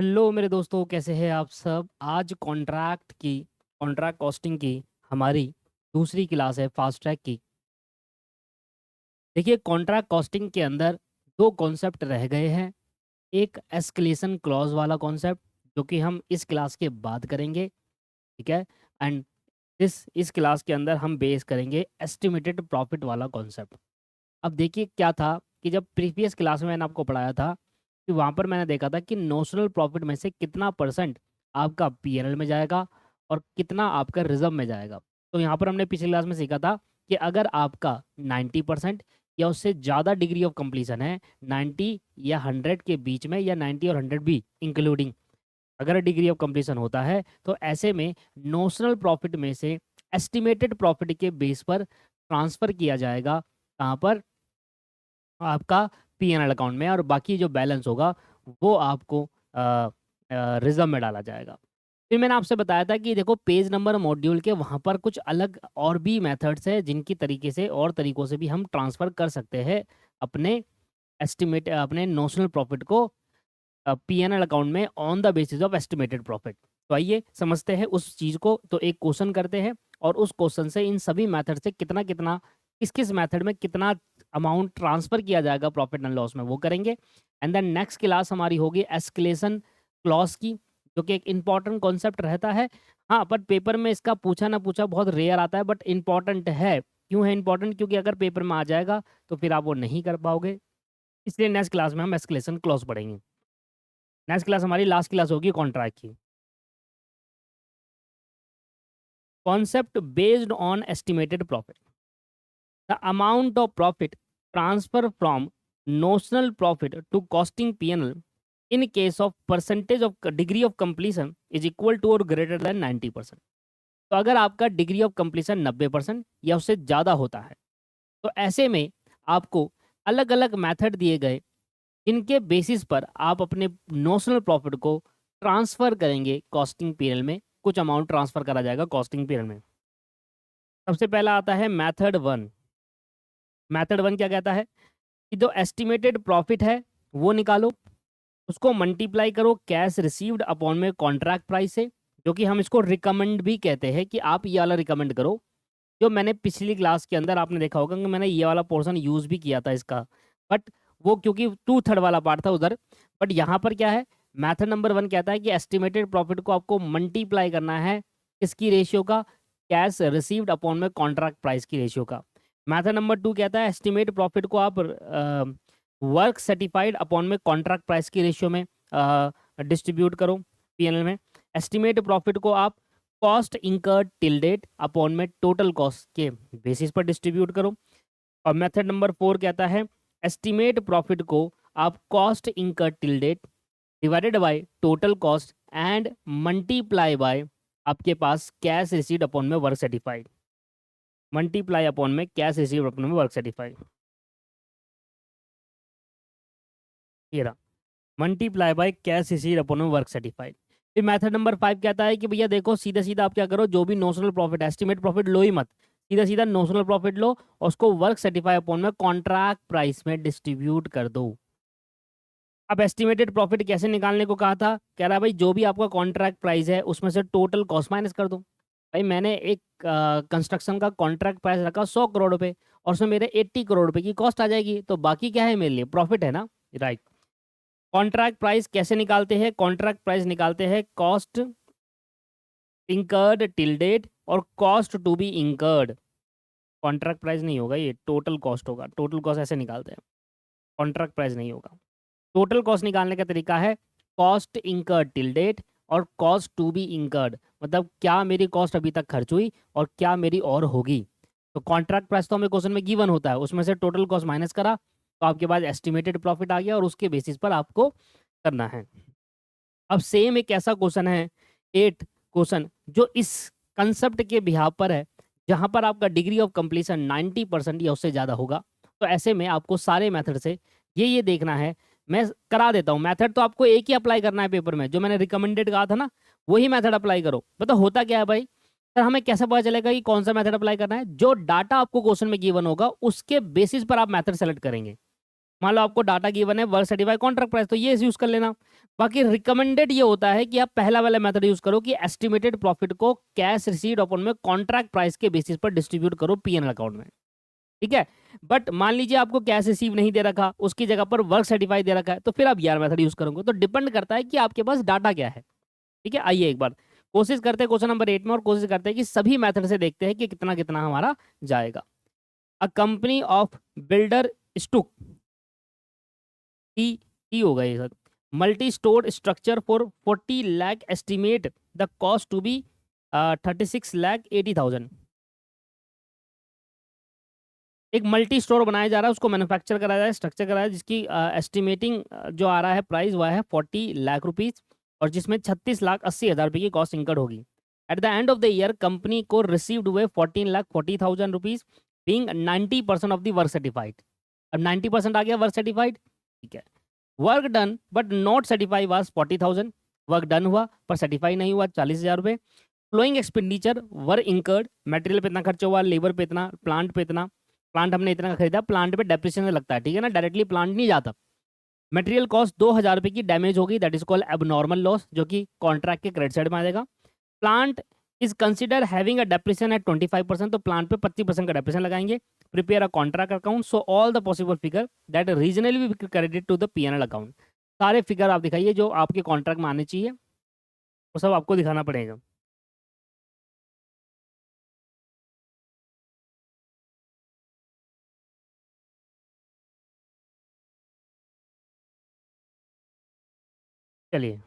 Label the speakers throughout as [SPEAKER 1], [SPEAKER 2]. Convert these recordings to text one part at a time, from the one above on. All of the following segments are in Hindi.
[SPEAKER 1] हेलो मेरे दोस्तों, कैसे हैं आप सब। आज कॉन्ट्रैक्ट कॉस्टिंग की हमारी दूसरी क्लास है फास्ट ट्रैक की। देखिए, कॉन्ट्रैक्ट कॉस्टिंग के अंदर दो कॉन्सेप्ट रह गए हैं। एक एस्केलेशन क्लॉज वाला कॉन्सेप्ट, जो कि हम इस क्लास के बाद करेंगे, ठीक है। एंड इस क्लास के अंदर हम बेस करेंगे एस्टिमेटेड प्रॉफिट वाला कॉन्सेप्ट। अब देखिए क्या था कि जब प्रीवियस क्लास में मैंने आपको पढ़ाया था कि वहाँ पर मैंने देखा था कि नोशनल प्रॉफिट में से कितना परसेंट आपका पीएनएल में जाएगा और कितना आपका रिजर्व में जाएगा। तो यहाँ पर हमने पिछली क्लास में सीखा था कि अगर आपका 90% या उससे ज़्यादा डिग्री ऑफ कंप्लीशन है, 90 या 100 के बीच में, या 90 और 100 भी इंक्लूडिंग, अगर डिग्री ऑफ कंप्लीशन होता है, तो ऐसे में नोशनल प्रॉफिट में से एस्टिमेटेड प्रॉफिट के बेस पर ट्रांसफ़र किया जाएगा। कहाँ पर? आपका पीएनएल अकाउंट में, और बाकी जो बैलेंस होगा वो आपको रिजर्व में डाला जाएगा। फिर मैंने आपसे बताया था कि देखो, पेज नंबर मॉड्यूल के वहाँ पर कुछ अलग और भी मेथड्स है जिनकी तरीके से और तरीक़ों से भी हम ट्रांसफ़र कर सकते हैं अपने नोशनल प्रॉफिट को पीएनएल अकाउंट में on the basis of estimated profit. तो आइए समझते हैं उस चीज़ को। तो एक क्वेश्चन करते हैं और उस क्वेश्चन से इन सभी मेथड से कितना कितना, किस किस मेथड में कितना अमाउंट ट्रांसफ़र किया जाएगा प्रॉफिट एंड लॉस में, वो करेंगे। एंड देन नेक्स्ट क्लास हमारी होगी एस्केलेशन क्लॉज की, जो कि एक इंपॉर्टेंट कॉन्सेप्ट रहता है। हाँ, पर पेपर में इसका पूछा ना पूछा बहुत रेयर आता है, बट इंपॉर्टेंट है। क्यों है इंपॉर्टेंट? क्योंकि अगर पेपर में आ जाएगा तो फिर आप वो नहीं कर पाओगे। इसलिए नेक्स्ट क्लास में हम एस्केलेशन क्लॉज पढ़ेंगे। नेक्स्ट क्लास हमारी लास्ट क्लास होगी कॉन्ट्रैक्ट की। Concept based on estimated profit, the amount of profit transfer from notional profit to costing PNL in case of percentage of degree of completion is equal to और ग्रेटर देन 90%। तो अगर आपका डिग्री ऑफ कंप्लीशन 90% या उससे ज़्यादा होता है, तो ऐसे में आपको अलग अलग मेथड दिए गए, इनके बेसिस पर आप अपने नोशनल प्रॉफिट को ट्रांसफ़र करेंगे कॉस्टिंग पीरियड में। कुछ अमाउंट ट्रांसफ़र करा जाएगा कॉस्टिंग पीरियड में। सबसे पहला आता है मेथड वन। मेथड वन क्या कहता है कि जो एस्टिमेटेड प्रॉफिट है वो निकालो, उसको मल्टीप्लाई करो कैश रिसीव्ड अपॉन में कॉन्ट्रैक्ट प्राइस से, जो कि हम इसको रिकमेंड भी कहते हैं कि आप ये वाला रिकमेंड करो। जो मैंने पिछली क्लास के अंदर आपने देखा होगा कि मैंने ये वाला पोर्शन यूज़ भी किया था इसका, बट वो क्योंकि 2/3 वाला पार्ट था उधर। बट यहाँ पर क्या है, मेथड नंबर वन कहता है कि एस्टिमेटेड प्रॉफिट को आपको मल्टीप्लाई करना है इसकी रेशियो का, कैश रिसीव्ड अपॉन में कॉन्ट्रैक्ट प्राइस की रेशियो का। मेथड नंबर टू कहता है एस्टिमेट प्रॉफिट को आप वर्क सर्टिफाइड अपॉन में कॉन्ट्रैक्ट प्राइस की रेशियो में डिस्ट्रीब्यूट करो पीएनएल में। एस्टिमेट प्रॉफिट को आप cost incurred till date upon में टोटल कॉस्ट के बेसिस पर डिस्ट्रीब्यूट करो। और मेथड नंबर फोर कहता है एस्टिमेट प्रॉफिट को आप cost incurred till date divided by total cost and multiply by आपके पास कैश रिसीव्ड अपॉन में वर्क सर्टिफाइड, मल्टीप्लाई अपॉन में कैश रिसीव्ड अपॉन में वर्क सर्टिफाइड। ये रहा, multiply by cash received upon में वर्क सर्टिफाइड। फिर मेथड नंबर फाइव कहता है कि भैया देखो, सीधा सीधा आप क्या करो, जो भी नोशनल प्रॉफिट, एस्टिमेट प्रॉफिट लो ही मत, सीधा सीधा नोशनल प्रॉफिट लो और उसको वर्क सर्टिफाई अपॉन में कॉन्ट्रैक्ट प्राइस में डिस्ट्रीब्यूट कर दो। अब एस्टिमेटेड प्रॉफिट कैसे निकालने को कहा था, कह रहा है भाई जो भी आपका कॉन्ट्रैक्ट प्राइस है उसमें से टोटल कॉस्ट माइनस कर दो। भाई मैंने एक कंस्ट्रक्शन का कॉन्ट्रैक्ट प्राइस रखा 100 करोड़ रुपए, और उसमें मेरे 80 करोड़ रुपए की कॉस्ट आ जाएगी, तो बाकी क्या है मेरे लिए, प्रॉफिट है ना, राइट। कॉन्ट्रैक्ट प्राइस कैसे निकालते हैं? कॉन्ट्रैक्ट प्राइस निकालते हैं कॉस्ट इंकर्ड टिल डेट और cost to be incurred. Contract price नहीं होगा, ये टोटल कॉस्ट होगा। टोटल कॉस्ट ऐसे निकालते हैं, कॉन्ट्रैक्ट प्राइस नहीं होगा। टोटल कॉस्ट निकालने का तरीका है कॉस्ट इंकर्ड टिल डेट और कॉस्ट टू बी इंकर्ड, मतलब क्या मेरी कॉस्ट अभी तक खर्च हुई और क्या मेरी और होगी। तो कॉन्ट्रैक्ट प्राइस तो हमें क्वेश्चन में गिवन होता है, उसमें से टोटल कॉस्ट माइनस करा तो आपके पास एस्टिमेटेड प्रॉफिट आ गया, और उसके बेसिस पर आपको करना है। अब सेम एक ऐसा क्वेश्चन है, 8 क्वेश्चन, जो इस कंसेप्ट के बिहाव पर है, जहां पर आपका डिग्री ऑफ कंप्लीशन 90% या उससे ज़्यादा होगा। तो ऐसे में आपको सारे मेथड से ये देखना है। मैं करा देता हूँ, मेथड तो आपको एक ही अप्लाई करना है पेपर में, जो मैंने रिकमेंडेड कहा था ना, वही मेथड अप्लाई करो। मतलब होता क्या है भाई, सर हमें कैसे पता चलेगा कि कौन सा मेथड अप्लाई करना है? जो डाटा आपको क्वेश्चन में गिवन होगा उसके बेसिस पर आप मेथड सेलेक्ट करेंगे। मान लो आपको डाटा गिवन है वर्क सर्टिफाइड कॉन्ट्रैक्ट प्राइस, तो ये यूज कर लेना। बाकी रिकमेंडेड ये होता है कि आप पहला वाला मेथड यूज करो कि एस्टिमेटेड प्रॉफिट को कैश रिसीव्ड अपॉन में कॉन्ट्रैक्ट प्राइस के बेसिस पर डिस्ट्रीब्यूट करो पीएनएल अकाउंट में, ठीक है। बट मान लीजिए आपको कैश रिसीव नहीं दे रखा, उसकी जगह पर वर्क सर्टिफाइड दे रखा है, तो फिर आप यार मेथड यूज करोगे। तो डिपेंड करता है कि आपके पास डाटा क्या है, ठीक है। आइए एक बार कोशिश करते हैं क्वेश्चन नंबर 8 में, और कोशिश करते हैं कि सभी मेथड से देखते हैं कि कितना कितना हमारा जाएगा। A company of builder stuck, टी टी होगा ये sir, multi store structure for 40 lakh, estimate the cost to be 36,80,000। एक मल्टी स्टोर बनाया जा रहा है, उसको मैन्युफैक्चर कराया जाए, स्ट्रक्चर कराया जाए, जिसकी एस्टिमेटिंग जो आ रहा है प्राइस वह है 40 लाख रुपीज़, और जिसमें 36,80,000 रुपये की कॉस्ट इंकर्ड होगी। At the end of the year company को रिसीव्ड हुए 14,40,000 rupees, being 90% of the work certified. अब 90% आ गया वर्क सर्टिफाइड, ठीक है। Work done but not certify was 40,000, work done हुआ पर सर्टिफाई नहीं हुआ 40,000 रुपये। फ्लोइंग एक्सपेंडिचर वर इंकर्ड, मटेरियल पे इतना खर्चा हुआ, लेबर पे इतना, प्लांट पे इतना, प्लांट हमने इतना का खरीदा, प्लांट पे डेप्रिसिएशन लगता है, ठीक है ना, डायरेक्टली प्लांट नहीं जाता। मटेरियल कॉस्ट 2,000 रुपये की डैमेज होगी, that is called abnormal loss, जो कि कॉन्ट्रैक्ट के क्रेडिट साइड में आ जाएगा। Plant is consider having a depreciation at 25%, तो प्लांट पे 25% का डेप्रिसिएशन लगाएंगे। Prepare a contract account, so all the possible figure that reasonably be credit to the PNL account. सारे फिगर आप दिखाइए जो आपके कॉन्ट्रैक्ट में आने चाहिए, वो सब आपको दिखाना पड़ेगा। चलिए,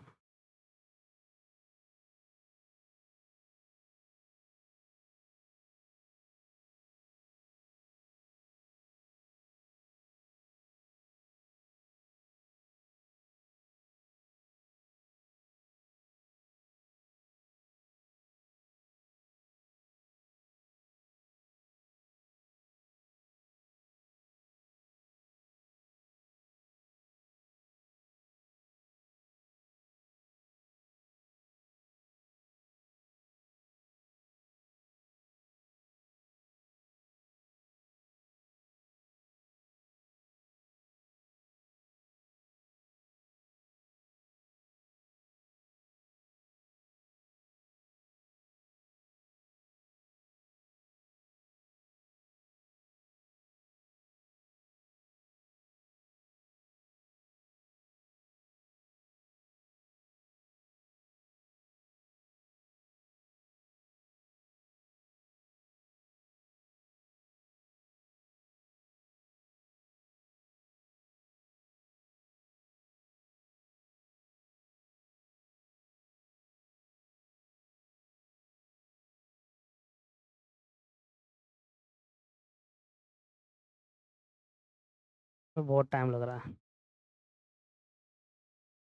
[SPEAKER 1] तो बहुत टाइम लग रहा है,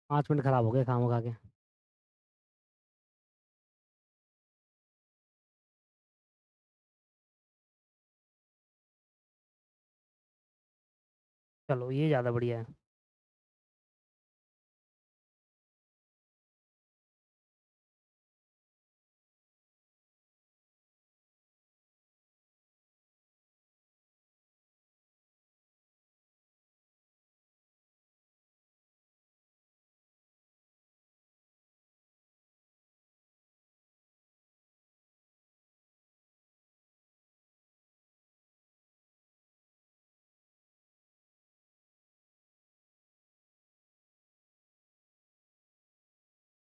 [SPEAKER 1] 5 मिनट खराब हो गए खामो खा के। चलो ये ज़्यादा बढ़िया है।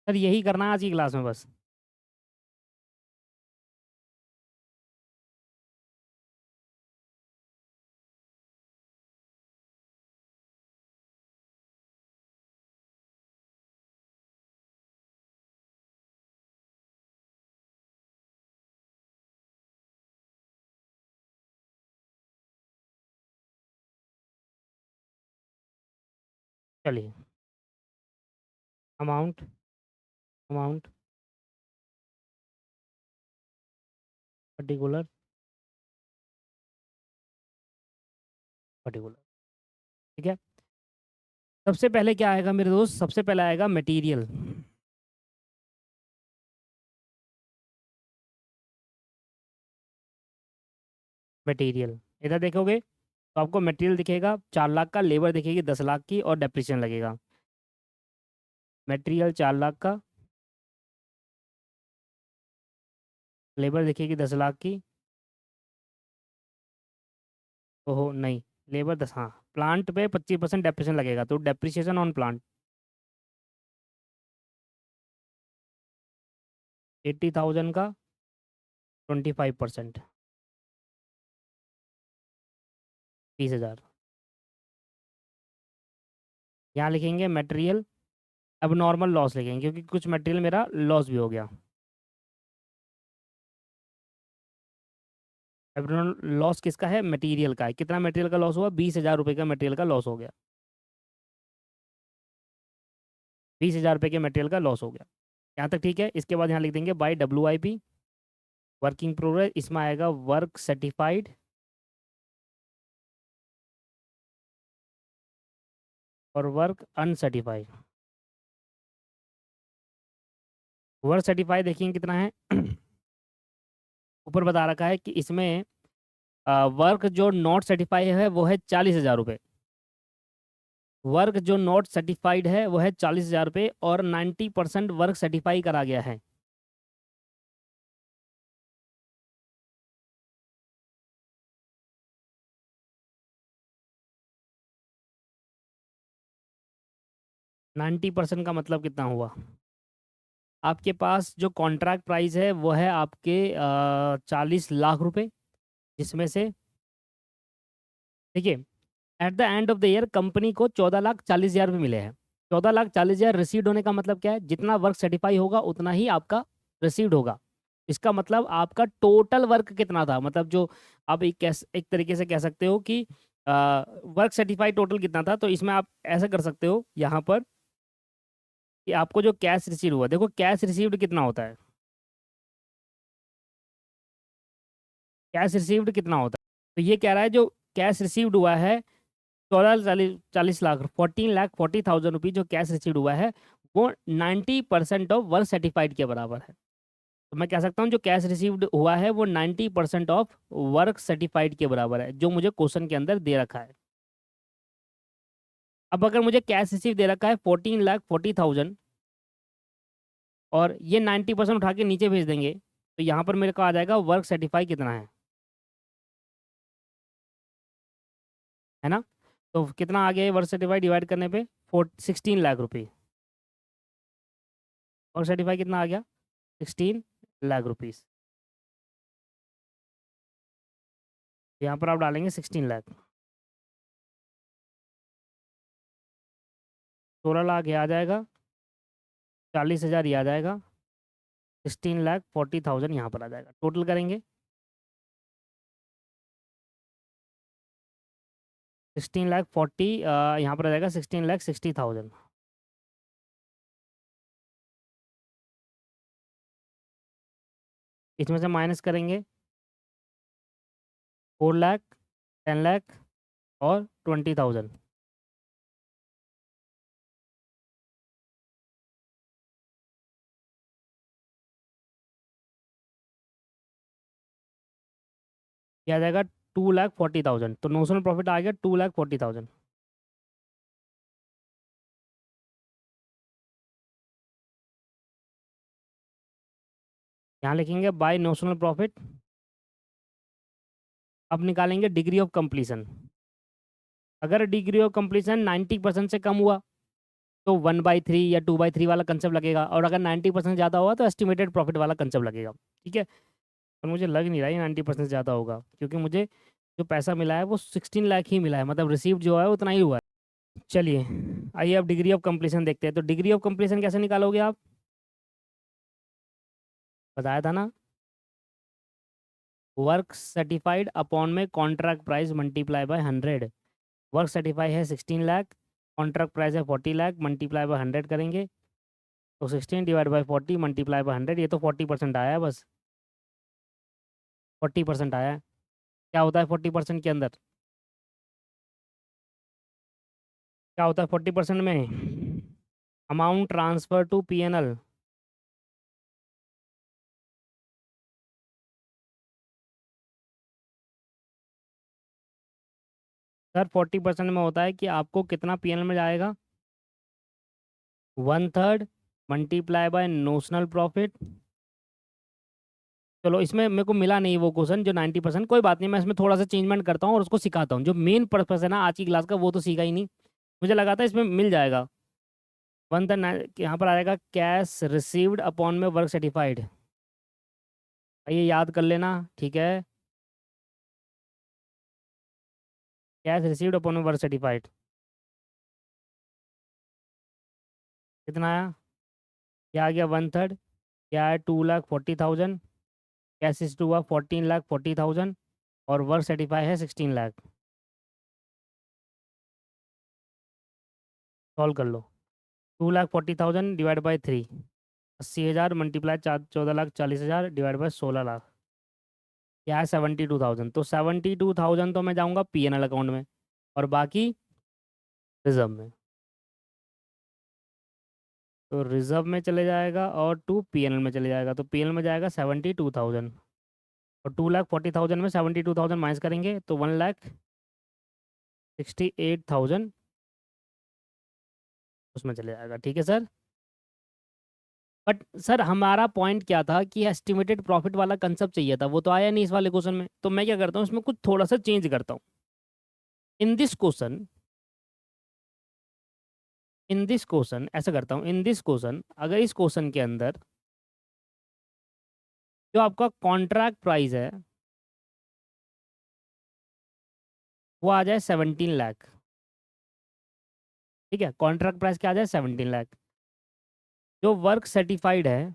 [SPEAKER 1] सर यही करना है आज की क्लास में बस। चलिए, अमाउंट, अमाउंट, पर्टिकुलर, पर्टिकुलर, ठीक है। सबसे पहले क्या आएगा मेरे दोस्त, सबसे पहले आएगा मटेरियल। मटेरियल इधर देखोगे, तो आपको मटेरियल दिखेगा 4 लाख का, लेबर दिखेगी 10 लाख की, और डेप्रिसिएशन लगेगा। मटेरियल 4 लाख का, लेबर दिखेगी 10 लाख की। ओहो नहीं, लेबर 10, हाँ, प्लांट पे 25% डेप्रिसिएशन लगेगा, तो डेप्रिसिएशन ऑन प्लांट 80,000 का 25%, 30,000। यहाँ लिखेंगे मटेरियल, अब नॉर्मल लॉस लिखेंगे क्योंकि कुछ मटेरियल मेरा लॉस भी हो गया। अब लॉस किसका है? मटेरियल का है। कितना मटेरियल का लॉस हुआ? 20,000 रुपये का मटेरियल का लॉस हो गया। 20,000 रुपये के मटेरियल का लॉस हो गया। यहाँ तक ठीक है। इसके बाद यहाँ लिख देंगे बाय WIP, वर्किंग प्रोग्रेस, इसमें आएगा वर्क सर्टिफाइड, और वर्क अनसर्टिफाइड। वर्क सर्टिफाइड देखिए कितना है। ऊपर बता रखा है कि इसमें वर्क जो नॉट सर्टिफाइड है वो है 40,000 रुपये। वर्क जो नॉट सर्टिफाइड है वो है 40,000 रुपये, और 90% वर्क सर्टिफाई करा गया है। नाइन्टी परसेंट का मतलब कितना हुआ? आपके पास जो कॉन्ट्रैक्ट प्राइस है वो है आपके 40 लाख रुपए, जिसमें से देखिए, at the end of the year company को 14,40,000 रुपये मिले हैं। 14,40,000 रिसीव्ड होने का मतलब क्या है? जितना वर्क सर्टिफाई होगा उतना ही आपका रिसीव्ड होगा। इसका मतलब आपका टोटल वर्क कितना था, मतलब जो आप एक तरीके से कह सकते हो कि वर्क सर्टिफाई टोटल कितना था। तो इसमें आप ऐसा कर सकते हो यहाँ पर कि आपको जो कैश रिसीव हुआ, देखो कैश रिसीव्ड कितना होता है, कैश रिसीव्ड कितना होता है। तो ये कह रहा है जो कैश रिसीव्ड हुआ है 14,40,40 लाख, 14,40,000 रुपीज जो कैश रिसीव्ड हुआ है, वो 90% ऑफ वर्क सर्टिफाइड के बराबर है। तो मैं कह सकता हूँ जो कैश रिसीव्ड हुआ है वो 90% ऑफ वर्क सर्टिफाइड के बराबर है, जो मुझे क्वेश्चन के अंदर दे रखा है। अब अगर मुझे कैश रिसीव दे रखा है 14,40,000, और ये 90% उठा के नीचे भेज देंगे, तो यहाँ पर मेरे को आ जाएगा वर्क सर्टिफाई कितना है ना। तो कितना आ गया है वर्क सर्टिफाई डिवाइड करने पे? 16 लाख रुपये। वर्क सर्टिफाई कितना आ गया? 16 लाख रुपीज़। यहाँ पर आप डालेंगे 16 लाख, 16 लाख ये आ जाएगा, 40,000 ये आ जाएगा, 16,40,000 यहाँ पर आ जाएगा। टोटल करेंगे 16,40,000, यहाँ पर आ जाएगा 16,60,000। इसमें से माइनस करेंगे 4 लाख, 10 लाख और 20,000। ये आ जाएगा 2,40,000। तो नोशनल प्रॉफिट आ गया 2,40,000। यहाँ लिखेंगे बाय नोशनल प्रॉफिट। अब निकालेंगे डिग्री ऑफ कंप्लीशन। अगर डिग्री ऑफ कंप्लीशन 90% से कम हुआ तो 1/3 या 2/3 वाला कंसेप्ट लगेगा, और अगर 90% ज़्यादा हुआ तो एस्टिमेटेड प्रॉफिट वाला कंसेप्ट लगेगा। ठीक है। पर मुझे लग नहीं रहा है 90% ज़्यादा होगा, क्योंकि मुझे जो पैसा मिला है वो 16 लाख ही मिला है, मतलब रिसीव जो है उतना ही हुआ है। चलिए, आइए अब डिग्री ऑफ कंप्लीशन देखते हैं। तो डिग्री ऑफ कंप्लीशन कैसे निकालोगे आप? बताया था ना, वर्क सर्टिफाइड अपॉन में contract price multiply by 100। Work certify है 16 लाख, कॉन्ट्रैक्ट प्राइस है 40 लाख, मल्टीप्लाई बाय 100 करेंगे, तो 16 / 40 मल्टीप्लाई बाय 100, ये तो 40% आया है बस। 40% आया है। क्या होता है 40% के अंदर? क्या होता है 40% में? Amount transfer to PNL। Sir 40% में होता है कि आपको कितना पीएनएल में जाएगा, 1/3 मल्टीप्लाई बाय नोशनल प्रॉफिट। चलो इसमें मेरे को मिला नहीं वो क्वेश्चन जो 90%, कोई बात नहीं, मैं इसमें थोड़ा सा चेंजमेंट करता हूँ और उसको सिखाता हूँ। जो मेन पर्पस है ना आज की क्लास का वो तो सीखा ही नहीं, मुझे लगा था इसमें मिल जाएगा। 1/3 यहाँ पर आएगा कैश रिसीव्ड अपॉन में वर्क सर्टिफाइड, ये याद कर लेना, ठीक है। कैश रिसीव्ड अपॉन में वर्क सर्टिफाइड कितना आया, क्या आ गया, 1/3, क्या है 2,40,000, कैश इज टू हुआ 14,40,000 और वर्क सर्टिफाइड है 16 लाख। सॉल्व कर लो, 2,40,000 divide by 3, 80,000 multiply 14,40,000 divide by 16 lakh, क्या है 72,000। तो 72,000 तो मैं जाऊँगा पीएनएल अकाउंट में और बाकी रिजर्व में, तो रिजर्व में चले जाएगा और टू पीएनएल में चले जाएगा। तो पीएनएल में जाएगा 72,000 और 2,40,000 में 72,000 माइनस करेंगे तो 1,68,000 उसमें चले जाएगा, ठीक है सर। बट सर हमारा पॉइंट क्या था कि एस्टिमेटेड प्रॉफिट वाला कंसेप्ट चाहिए था, वो तो आया नहीं इस वाले क्वेश्चन में। तो मैं क्या करता हूँ इसमें कुछ थोड़ा सा चेंज करता हूँ। इन दिस क्वेश्चन, ऐसा करता हूँ, इन दिस क्वेश्चन अगर इस क्वेश्चन के अंदर जो आपका कॉन्ट्रैक्ट प्राइस है वो आ जाए 17 लाख, ठीक है, कॉन्ट्रैक्ट प्राइस क्या आ जाए 17 लाख। जो वर्क सर्टिफाइड है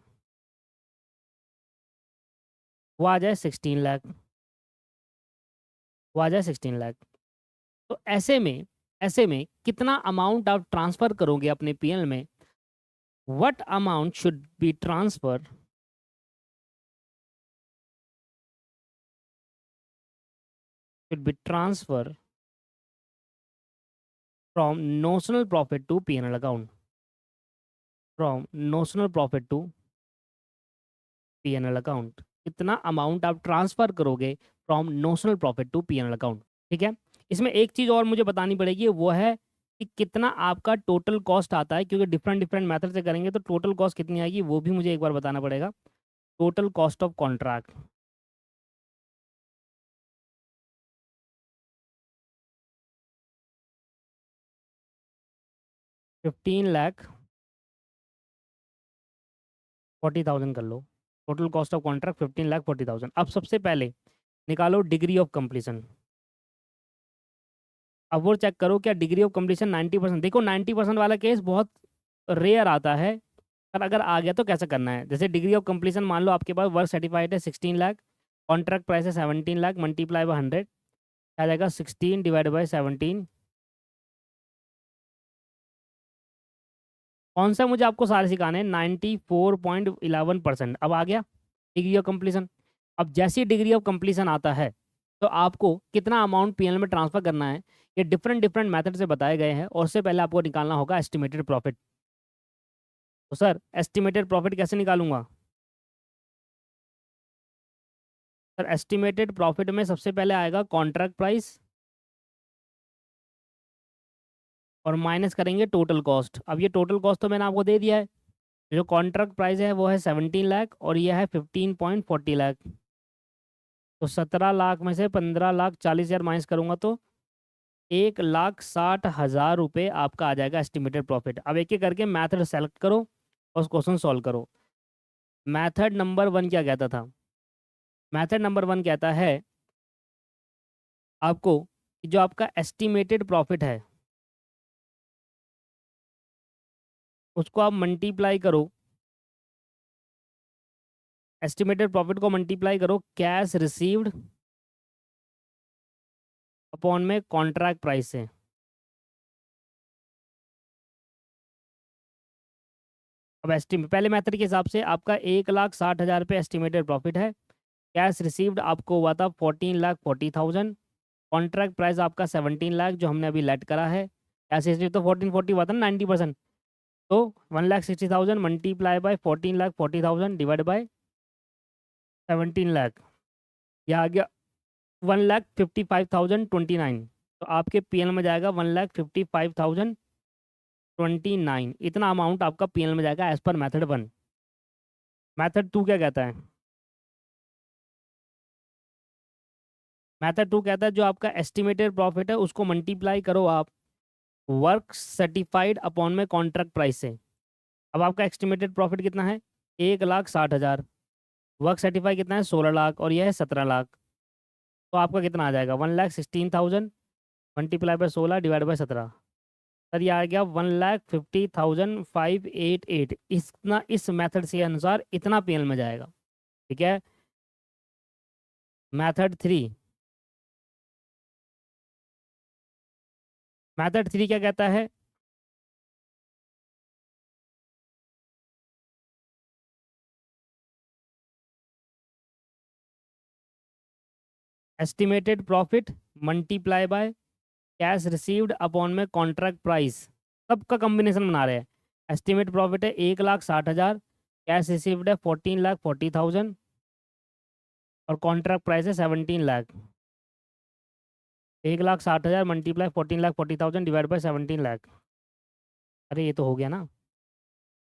[SPEAKER 1] वो आ जाए 16 लाख, वो आ जाए 16 लाख। तो ऐसे में कितना अमाउंट आप ट्रांसफर करोगे अपने पीएल में, what amount should be transfer from notional profit to PNL account, from notional profit to PNL account. कितना अमाउंट आप ट्रांसफर करोगे from notional profit to PNL account, ठीक है। इसमें एक चीज़ और मुझे बतानी पड़ेगी, वो है कि कितना आपका टोटल कॉस्ट आता है, क्योंकि डिफरेंट डिफरेंट मेथड से करेंगे तो टोटल कॉस्ट कितनी आएगी वो भी मुझे एक बार बताना पड़ेगा। टोटल कॉस्ट ऑफ कॉन्ट्रैक्ट 15,40,000 कर लो। Total cost of contract 15,40,000। अब सबसे पहले निकालो डिग्री ऑफ कंप्लीशन। अब वो चेक करो क्या डिग्री ऑफ कंप्लीशन 90%। देखो 90% वाला केस बहुत रेयर आता है, पर अगर आ गया तो कैसे करना है। जैसे डिग्री ऑफ कंप्लीशन मान लो आपके पास वर्क सर्टिफाइड है 16 लाख, कॉन्ट्रैक्ट प्राइस है 17 लाख, मल्टीप्लाई बाय 100 आ जाएगा 16 डिवाइड बाई 17। कौन सा मुझे आपको सारे सिखाने हैं, 94.11%। अब आ गया डिग्री ऑफ कंप्लीशन। अब जैसी डिग्री ऑफ कंप्लीशन आता है तो आपको कितना अमाउंट पीएनएल में ट्रांसफर करना है, ये डिफरेंट डिफरेंट मेथड से बताए गए हैं। और उससे पहले आपको निकालना होगा एस्टिमेटेड प्रॉफिट। तो सर एस्टिमेटेड प्रॉफिट कैसे निकालूंगा। सर एस्टिमेटेड प्रॉफिट में सबसे पहले आएगा कॉन्ट्रैक्ट प्राइस और माइनस करेंगे टोटल कॉस्ट। अब ये टोटल कॉस्ट तो मैंने आपको दे दिया है, जो कॉन्ट्रैक्ट प्राइस है वो है 17 लाख और ये है 15.40 लाख। तो 17 लाख में से 15,40,000 माइनस करूंगा तो 1,60,000 रुपये आपका आ जाएगा एस्टिमेटेड प्रॉफिट। अब एक एक करके मैथड सेलेक्ट करो और उस क्वेश्चन सॉल्व करो। मैथड नंबर 1 क्या कहता था, मैथड नंबर 1 कहता है आपको कि जो आपका एस्टिमेटेड प्रॉफिट है उसको आप मल्टीप्लाई करो, एस्टिमेटेड प्रॉफिट को मल्टीप्लाई करो कैश रिसीव्ड अपॉन में कॉन्ट्रैक्ट प्राइस से। अब एस्टिमेट पहले मेथड के हिसाब से आपका 1,60,000 रुपये एस्टिमेटेड प्रॉफिट है। कैश रिसीव्ड आपको हुआ था 14,40,000। कॉन्ट्रैक्ट प्राइस आपका 17 लाख जो हमने अभी लेट करा है। कैश रिसीव तो 1440 हुआ था ना 90%। तो 1,60,000 multiply bye 14,40,000 divide by 17 lakh, यह आ गया 1,55,029। तो आपके पीएल में जाएगा 1,55,029, इतना अमाउंट आपका पीएल में जाएगा एज पर मेथड 1। मेथड 2 क्या कहता है? मेथड 2 कहता है जो आपका एस्टिमेटेड प्रॉफिट है उसको मल्टीप्लाई करो आप वर्क सर्टिफाइड अपॉन में कॉन्ट्रैक्ट प्राइस से। अब आपका एस्टिमेटेड प्रॉफिट कितना है? 1,60,000। वर्क सर्टिफाई कितना है? 16 लाख, और यह है 17 लाख। तो आपका कितना आ जाएगा? 1,16,000 multiply by 16 divide by 17। Sir ये आ गया 1,50,588। इतना इस मेथड से अनुसार इतना पीएल में जाएगा। ठीक है। मेथड 3, मेथड 3 क्या कहता है? Estimated profit multiply by cash received upon में कॉन्ट्रैक्ट प्राइस, सबका कॉम्बिनेशन बना रहे हैं। एस्टिमेट प्रॉफिट है 1,60,000, कैश रिसीव्ड है 14,40,000 और कॉन्ट्रैक्ट प्राइस है 17 lakh. 1,60,000 multiply 14,40,000 divide by 17 lakh. अरे ये तो हो गया ना,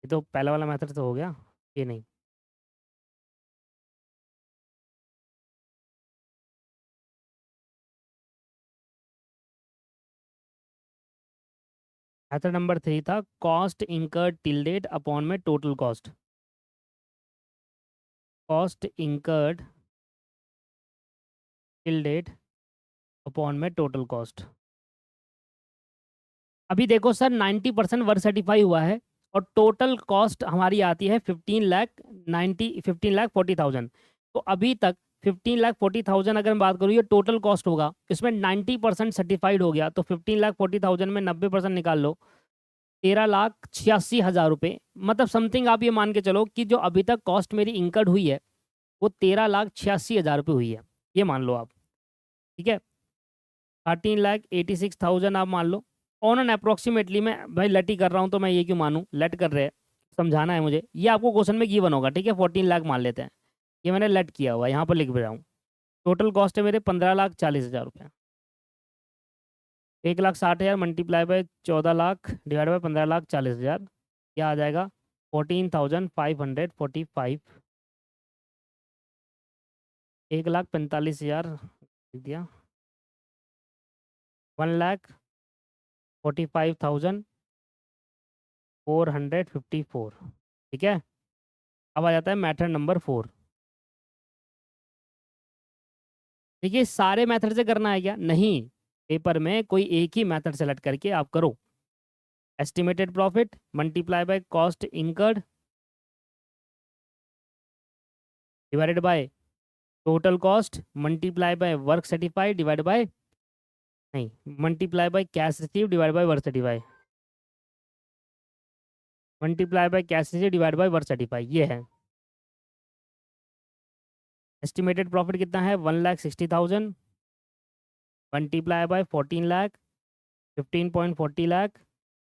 [SPEAKER 1] ये तो पहला वाला मेथड तो हो गया, ये नहीं। मेथड नंबर 3 था cost incurred till date upon में total cost. Cost incurred till date upon में टोटल कॉस्ट। अभी देखो सर 90% वर्क सर्टिफाई हुआ है और टोटल कॉस्ट हमारी आती है 15,40,000। तो अभी तक 15,40,000 अगर मैं बात करूँ ये टोटल कॉस्ट होगा, इसमें 90% सर्टिफाइड हो गया तो 15,40,000 में 90% निकाल लो, 13,86,000 रुपये। मतलब समथिंग आप ये मान के चलो कि जो अभी तक कॉस्ट मेरी इंकर्ड हुई है वो 13,86,000 रुपये हुई है, ये मान लो आप। ठीक है। 13,86,000 आप मान लो ऑन एन अप्रोक्सीमेटली। मैं भाई लेट ही कर रहा हूँ तो मैं ये क्यों मानूँ, लेट कर रहे हैं, समझाना है मुझे। ये आपको क्वेश्चन में गिवन होगा। ठीक है। 14 लाख मान लेते हैं, ये मैंने लेट किया हुआ है, यहाँ पर लिख भी रहा हूँ। टोटल कॉस्ट है मेरे 15,40,000 रुपये। 1,60,000 multiply by 14 lakh divide by 15,40,000, क्या आ जाएगा? 14,545। 1,45,000 लिख दिया। 1,45,454। ठीक है। अब आ जाता है मेथड नंबर 4। देखिए सारे मेथड से करना है क्या? नहीं, पेपर में कोई एक ही मेथड सेलेक्ट करके आप करो। Estimated profit multiply by cost incurred divided by total cost multiply by work certified divide by, नहीं, multiply by cash receive divide by work certify, multiply by cash receive divide by work certify, ये है। एस्टिमेटेड प्रॉफिट कितना है? 1,60,000 multiply by 14 lakh, 15.40 lakh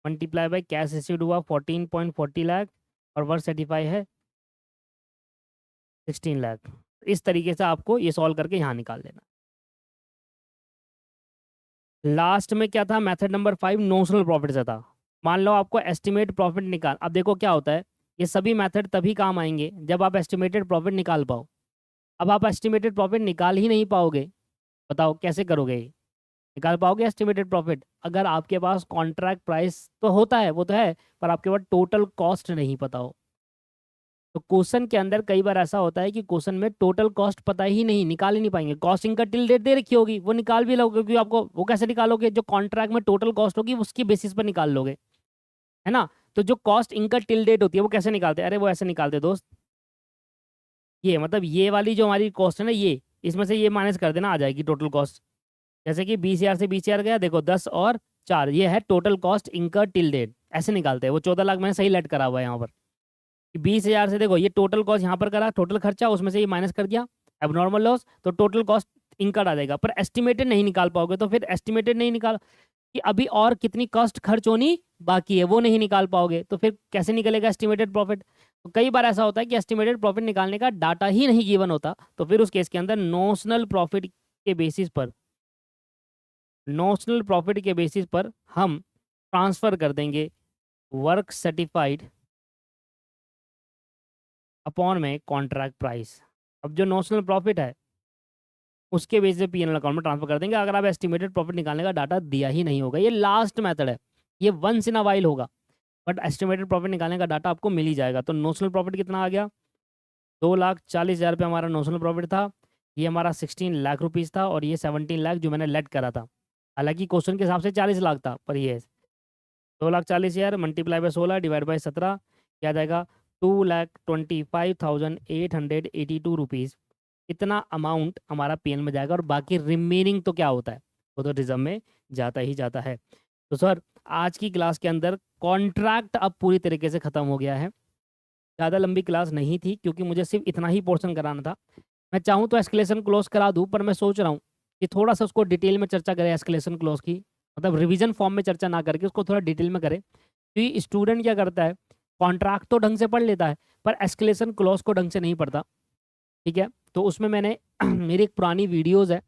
[SPEAKER 1] multiply by cash received हुआ 14.40 लाख और वर्क सर्टिफाई है 16 लाख। इस तरीके से आपको ये सॉल्व करके यहाँ निकाल देना। लास्ट में क्या था? मेथड नंबर 5 नोशनल प्रॉफिट से था। मान लो आपको एस्टिमेट प्रॉफिट निकाल, अब देखो क्या होता है, ये सभी मेथड तभी काम आएंगे जब आप एस्टिमेटेड प्रॉफिट निकाल पाओ। अब आप एस्टिमेटेड प्रॉफिट निकाल ही नहीं पाओगे, बताओ कैसे करोगे? निकाल पाओगे एस्टिमेटेड प्रॉफिट अगर आपके पास कॉन्ट्रैक्ट प्राइस तो होता है, वो तो है, पर आपके पास टोटल कॉस्ट नहीं पता हो। तो क्वेश्चन के अंदर कई बार ऐसा होता है कि क्वेश्चन में टोटल कॉस्ट पता ही नहीं, निकाल ही नहीं पाएंगे। कॉस्टिंग का टिल डेट दे रखी होगी, वो निकाल भी लोगे क्योंकि आपको वो कैसे निकालोगे? जो कॉन्ट्रैक्ट में टोटल कॉस्ट होगी उसकी बेसिस पर निकाल लोगे, है ना। तो जो कॉस्ट इनका टिल डेट होती है वो कैसे निकालते हैं? अरे वो ऐसे निकालते हैं दोस्त, ये मतलब ये वाली जो हमारी कॉस्ट है ना, ये इसमें से ये माइनस कर देना, आ जाएगी टोटल कॉस्ट। जैसे कि 20,000 से 20,000 गया, देखो 10 और 4, ये है total cost incur till date, ऐसे निकालते हैं। वो 14 लाख मैंने सही लेट करा हुआ है यहाँ पर। 20,000 से देखो ये टोटल कॉस्ट यहाँ पर करा, टोटल खर्चा, उसमें से ये माइनस कर दिया अब नॉर्मल लॉस, तो टोटल कॉस्ट इनकर्ड आ जाएगा। पर एस्टिमेटेड नहीं निकाल पाओगे, तो फिर एस्टिमेटेड नहीं निकाल कि अभी और कितनी कॉस्ट खर्च होनी बाकी है वो नहीं निकाल पाओगे, तो फिर कैसे निकलेगा एस्टिमेटेड प्रॉफिट? तो कई बार ऐसा होता है कि एस्टिमेटेड प्रॉफिट निकालने का डाटा ही नहीं गिवन होता, तो फिर उस केस के अंदर नोशनल प्रॉफिट के बेसिस पर नोशनल प्रॉफिट के बेसिस पर हम ट्रांसफर कर देंगे वर्क सर्टिफाइड अपॉन में कॉन्ट्रैक्ट प्राइस। अब जो नोशनल प्रॉफिट है उसके बेसिस पे पीएनएल अकाउंट में ट्रांसफर कर देंगे, अगर आप एस्टिमेटेड प्रॉफिट निकालने का डाटा दिया ही नहीं होगा। ये लास्ट मेथड है, ये वंस इन अ वाइल होगा, बट एस्टिमेटेड प्रॉफिट निकालने का डाटा आपको मिल ही जाएगा। तो नोशनल प्रॉफिट कितना आ गया, 2,40,000 रुपये हमारा नोशनल प्रॉफिट था। ये हमारा 16 लाख रुपीज़ था और ये 17 लाख जो मैंने लेट करा था। हालांकि क्वेश्चन के हिसाब से 40 लाख था, पर ये 2,40,000 मल्टीप्लाई बाय 16 डिवाइड बाय 17 क्या आ जाएगा, 2,25,882 इतना अमाउंट हमारा पीएन में जाएगा। और बाकी रिमेनिंग तो क्या होता है, वो तो रिजर्व में जाता ही जाता है। तो सर आज की क्लास के अंदर कॉन्ट्रैक्ट अब पूरी तरीके से ख़त्म हो गया है। ज़्यादा लंबी क्लास नहीं थी क्योंकि मुझे सिर्फ इतना ही पोर्शन कराना था। मैं चाहूँ तो एस्केलेशन क्लोज करा दूँ, पर मैं सोच रहा हूँ कि थोड़ा सा उसको डिटेल में चर्चा करें एस्केलेशन क्लोज की, मतलब रिवीजन फॉर्म में चर्चा ना करके उसको थोड़ा डिटेल में करें। क्योंकि स्टूडेंट क्या करता है, कॉन्ट्रैक्ट तो ढंग से पढ़ लेता है पर एस्केलेशन क्लोज को ढंग से नहीं पढ़ता। ठीक है, तो उसमें मैंने मेरी एक पुरानी वीडियोज़ है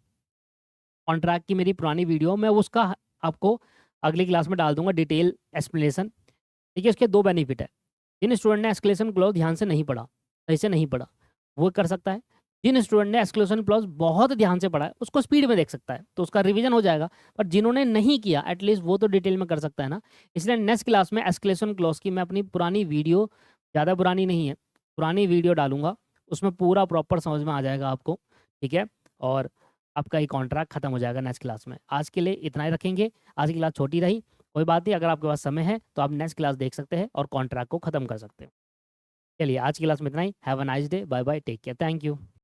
[SPEAKER 1] कॉन्ट्रैक्ट की, मेरी पुरानी वीडियो, मैं उसका आपको अगली क्लास में डाल दूंगा डिटेल एक्सप्लेनेशन। ठीक है, उसके दो बेनिफिट है। जिन स्टूडेंट ने एस्केलेशन क्लॉज ध्यान से नहीं पढ़ा, सही से नहीं पढ़ा, वो कर सकता है। जिन स्टूडेंट ने एस्केलेशन क्लॉज बहुत ध्यान से पढ़ा है उसको स्पीड में देख सकता है, तो उसका रिवीजन हो जाएगा। पर जिन्होंने नहीं किया एटलीस्ट वो तो डिटेल में कर सकता है ना। इसलिए नेक्स्ट क्लास में एस्केलेशन क्लॉज की मैं अपनी पुरानी वीडियो, ज़्यादा पुरानी नहीं है, पुरानी वीडियो डालूंगा, उसमें पूरा प्रॉपर समझ में आ जाएगा आपको। ठीक है, और आपका ये कॉन्ट्रैक्ट खत्म हो जाएगा नेक्स्ट क्लास में। आज के लिए इतना ही रखेंगे, आज की क्लास छोटी रही, कोई बात नहीं, अगर आपके पास समय है तो आप नेक्स्ट क्लास देख सकते हैं और कॉन्ट्रैक्ट को खत्म कर सकते हैं। चलिए आज की क्लास में इतना ही। Have a nice day, bye bye, take care, thank you.